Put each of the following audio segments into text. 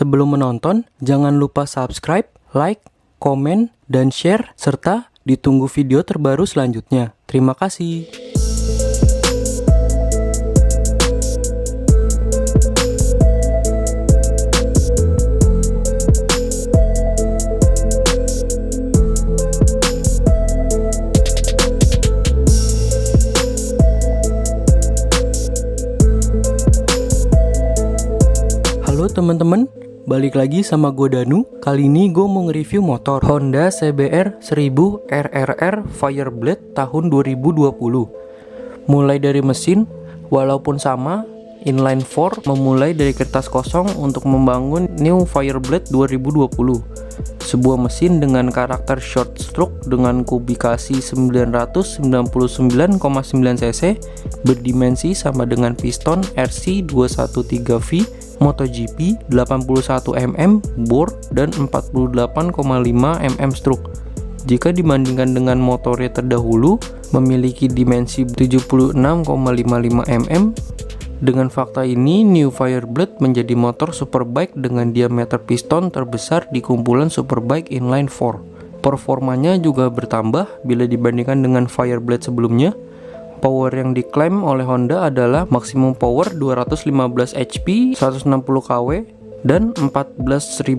Sebelum menonton, jangan lupa subscribe, like, komen, dan share, serta ditunggu video terbaru selanjutnya. Terima kasih. Halo teman-teman, balik lagi sama gue Danu. Kali ini gue mau nge-review motor Honda CBR 1000 RRR Fireblade tahun 2020. Mulai dari mesin, walaupun sama, inline 4 memulai dari kertas kosong untuk membangun New Fireblade 2020. Sebuah mesin dengan karakter short stroke dengan kubikasi 999,9 cc, berdimensi sama dengan piston RC213V, MotoGP 81 mm, bore, dan 48,5 mm stroke. Jika dibandingkan dengan motornya terdahulu, memiliki dimensi 76,55 mm. Dengan fakta ini, New Fireblade menjadi motor superbike dengan diameter piston terbesar di kumpulan superbike inline 4. Performanya juga bertambah bila dibandingkan dengan Fireblade sebelumnya. Power yang diklaim oleh Honda adalah maksimum power 215 HP, 160 kW, dan 14.500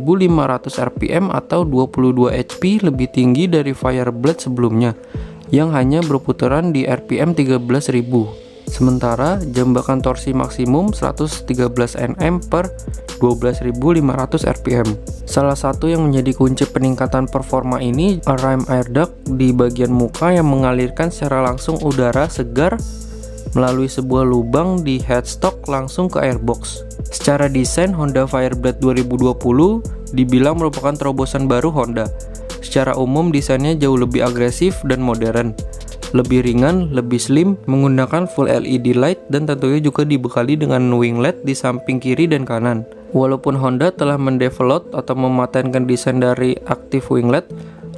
rpm atau 22 HP lebih tinggi dari Fireblade sebelumnya yang hanya berputaran di rpm 13.000. Sementara jambakan torsi maksimum 113 Nm per 12.500 rpm. Salah satu yang menjadi kunci peningkatan performa ini ram air duct di bagian muka yang mengalirkan secara langsung udara segar melalui sebuah lubang di headstock langsung ke airbox. Secara desain, Honda Fireblade 2020 dibilang merupakan terobosan baru Honda. Secara umum desainnya jauh lebih agresif dan modern, lebih ringan, lebih slim, menggunakan full LED light, dan tentunya juga dibekali dengan winglet di samping kiri dan kanan. Walaupun Honda telah mendevelop atau mematenkan desain dari active winglet,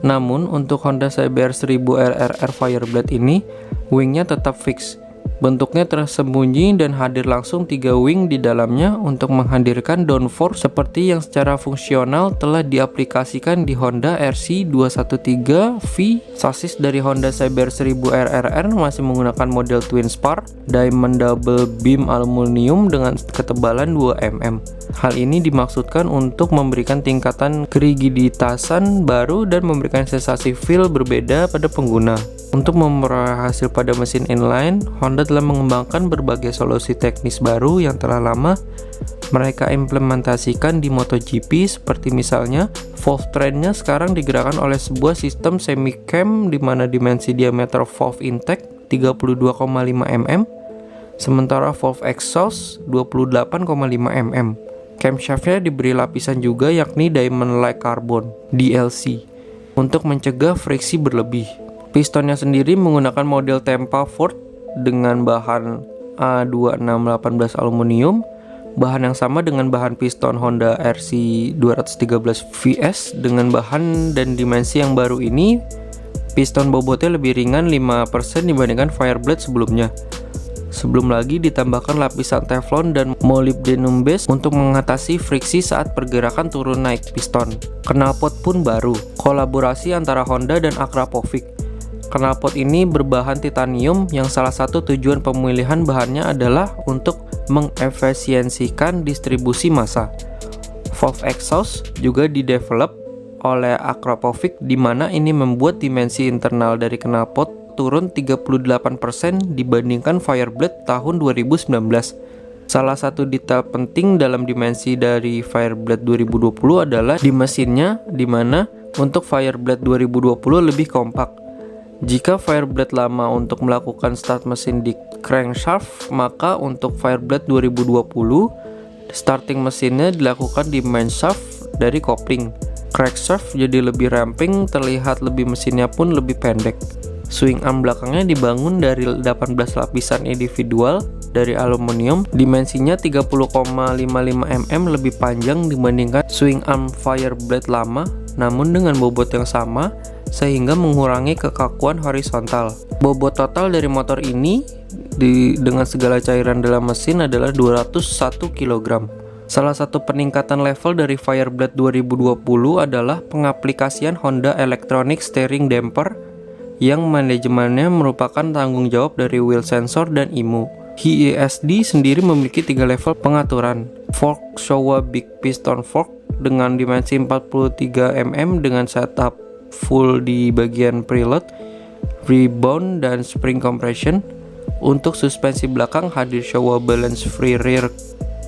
namun untuk Honda CBR 1000 RRR Fireblade ini, wingnya tetap fix. Bentuknya tersembunyi dan hadir langsung 3 wing di dalamnya untuk menghadirkan downforce seperti yang secara fungsional telah diaplikasikan di Honda RC213V. Sasis dari Honda CBR 1000 RRR masih menggunakan model Twin Spar Diamond Double Beam aluminium dengan ketebalan 2 mm. Hal ini dimaksudkan untuk memberikan tingkatan kerigiditasan baru dan memberikan sensasi feel berbeda pada pengguna. Untuk memperoleh hasil pada mesin inline, Honda telah mengembangkan berbagai solusi teknis baru yang telah lama mereka implementasikan di MotoGP, seperti misalnya valve trainnya sekarang digerakkan oleh sebuah sistem semi-cam di mana dimensi diameter valve intake 32,5 mm, sementara valve exhaust 28,5 mm. Camshaftnya diberi lapisan juga, yakni Diamond Like Carbon (DLC) untuk mencegah friksi berlebih. Pistonnya sendiri menggunakan model Tempa Ford dengan bahan A2618 aluminium, bahan yang sama dengan bahan piston Honda RC213 VS. Dengan bahan dan dimensi yang baru ini, piston bobotnya lebih ringan 5% dibandingkan Fireblade sebelumnya. Sebelum lagi ditambahkan lapisan teflon dan molybdenum base untuk mengatasi friksi saat pergerakan turun naik piston. Knalpot pun baru, kolaborasi antara Honda dan Akrapovic. Knalpot ini berbahan titanium yang salah satu tujuan pemilihan bahannya adalah untuk mengefisiensikan distribusi massa. Valve exhaust juga didevelop oleh Akrapovic, di mana ini membuat dimensi internal dari knalpot turun 38% dibandingkan Fireblade tahun 2019. Salah satu detail penting dalam dimensi dari Fireblade 2020 adalah di mesinnya, di mana untuk Fireblade 2020 lebih kompak. Jika Fireblade lama untuk melakukan start mesin di crankshaft, maka untuk Fireblade 2020 starting mesinnya dilakukan di manshaft dari kopling. Crankshaft jadi lebih ramping, terlihat lebih mesinnya pun lebih pendek. Swing arm belakangnya dibangun dari 18 lapisan individual dari aluminium, dimensinya 30,55 mm lebih panjang dibandingkan swing arm Fireblade lama, namun dengan bobot yang sama sehingga mengurangi kekakuan horizontal. Bobot total dari motor ini dengan segala cairan dalam mesin adalah 201 kg. Salah satu peningkatan level dari Fireblade 2020 adalah pengaplikasian Honda Electronic Steering Damper yang manajemennya merupakan tanggung jawab dari wheel sensor dan IMU. HESD sendiri memiliki 3 level pengaturan. Fork Showa Big Piston Fork dengan dimensi 43 mm dengan setup full di bagian preload, rebound, dan spring compression. Untuk suspensi belakang hadir Showa Balance Free Rear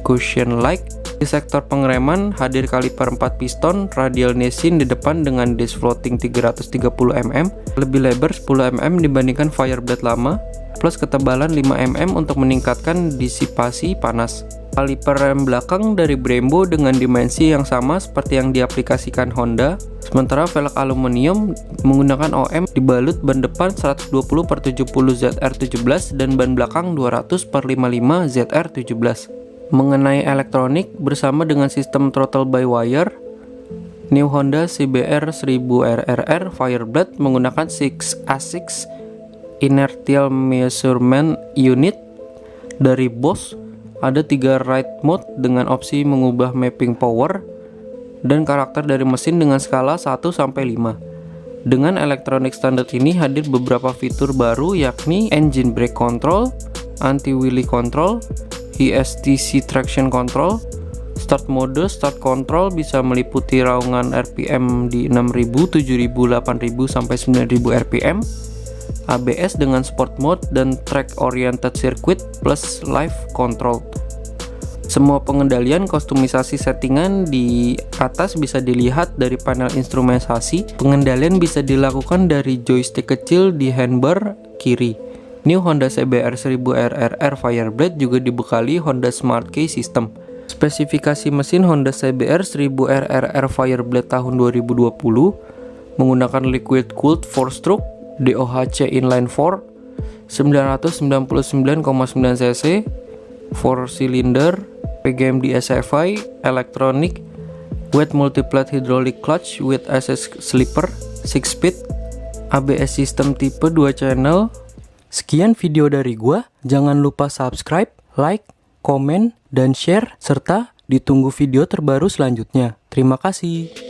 Cushion Like. Di sektor pengereman hadir kaliper 4 piston, radial nesin di depan dengan disc floating 330 mm, lebih lebar 10 mm dibandingkan Fireblade lama, plus ketebalan 5 mm untuk meningkatkan disipasi panas. Kaliper rem belakang dari Brembo dengan dimensi yang sama seperti yang diaplikasikan Honda, sementara velg aluminium menggunakan OM dibalut ban depan 120/70 ZR17 dan ban belakang 200/55 ZR17. Mengenai elektronik, bersama dengan sistem throttle by wire, New Honda CBR 1000RRR Fireblade menggunakan 6 Inertial Measurement Unit dari Bosch. Ada 3 ride mode dengan opsi mengubah mapping power dan karakter dari mesin dengan skala 1-5. Dengan elektronik standar ini hadir beberapa fitur baru, yakni engine brake control, anti-wheelie control, HSTC traction control, start mode start control bisa meliputi raungan RPM di 6000, 7000, 8000 sampai 9000 RPM, ABS dengan sport mode dan track oriented circuit plus live control. Semua pengendalian kustomisasi settingan di atas bisa dilihat dari panel instrumentasi. Pengendalian bisa dilakukan dari joystick kecil di handbar kiri. New Honda CBR 1000RRR Fireblade juga dibekali Honda Smart Key System. Spesifikasi mesin Honda CBR 1000RRR Fireblade tahun 2020 menggunakan liquid cooled 4-stroke DOHC inline 4 999,9 cc 4-cylinder PGM DSFI elektronik wet multiplate hydraulic clutch with SS slipper 6-speed ABS system tipe 2 channel. Sekian video dari gua, jangan lupa subscribe, like, komen, dan share, serta ditunggu video terbaru selanjutnya. Terima kasih.